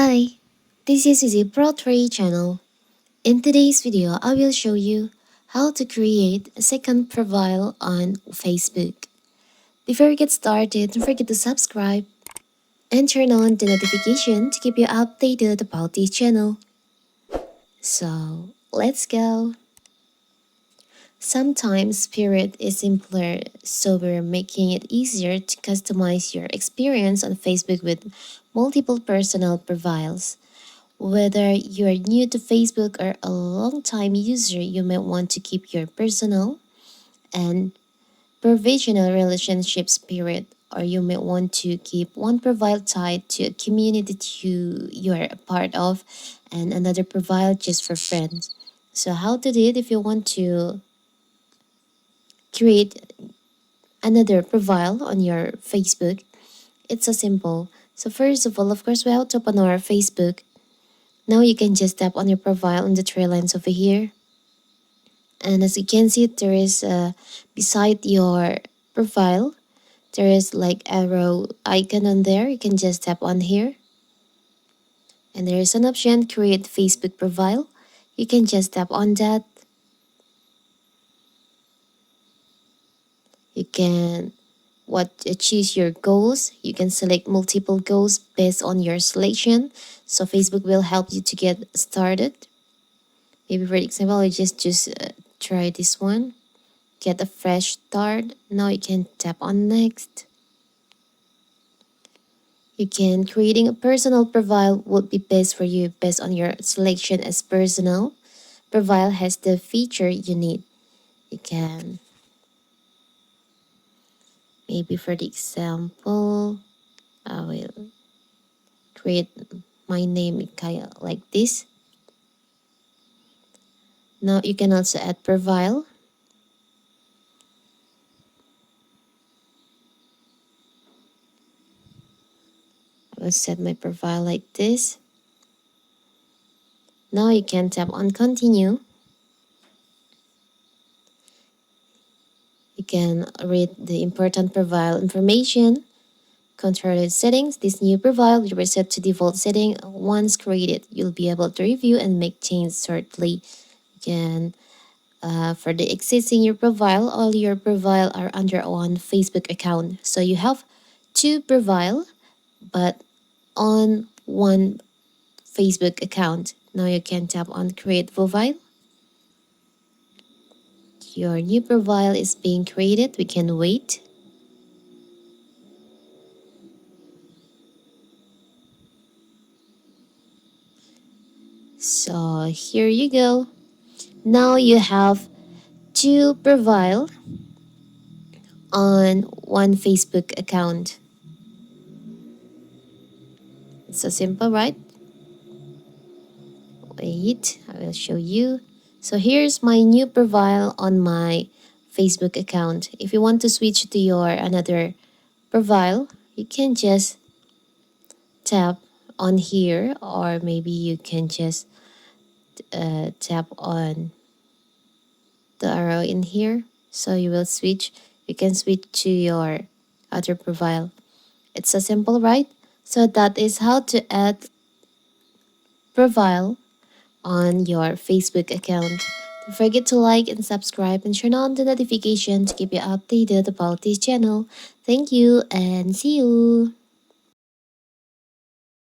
Hi, this is Easy Pro 3 channel. In today's video, I will show you how to create a second profile on Facebook. Before we get started, don't forget to subscribe and turn on the notification to keep you updated about this channel. So, let's go. Sometimes Spirit is simpler, so we're making it easier to customize your experience on Facebook with multiple personal profiles. Whether you're new to Facebook or a long-time user, you might want to keep your personal and professional relationship spirit, or you might want to keep one profile tied to a community you're a part of and another profile just for friends. So how to do it if you want to create another profile on your Facebook? It's so simple. So first of all, of course, we have to open our Facebook. Now you can just tap on your profile on the three lines over here. And as you can see, there is beside your profile, there is like arrow icon on there. You can just tap on here. And there is an option, create Facebook profile. You can just tap on that. You can choose your goals. You can select multiple goals based on your selection. So Facebook will help you to get started. Maybe for example, I just try this one. Get a fresh start. Now you can tap on next. You can creating a personal profile would be best for you based on your selection as personal. Profile has the feature you need. You can maybe for the example, I will create my name kind of like this. Now you can also add profile. I will set my profile like this. Now you can tap on continue. You can read the important profile information. Control settings. This new profile will reset to default setting. Once created, you'll be able to review and make changes shortly. You can, for the existing your profile, all your profile are under one Facebook account. So you have two profile, but on one Facebook account. Now you can tap on create profile. Your new profile is being created. We can wait. So here you go. Now you have two profile on one Facebook account. It's so simple, right? Wait, I will show you. So here's my new profile on my Facebook account. If you want to switch to your another profile, you can just tap on here, or maybe you can just tap on the arrow in here. So you will switch. You can switch to your other profile. It's so simple, right? So that is how to add profile on your Facebook account. Don't forget to like and subscribe and turn on the notification to keep you updated about this channel. Thank you and see you.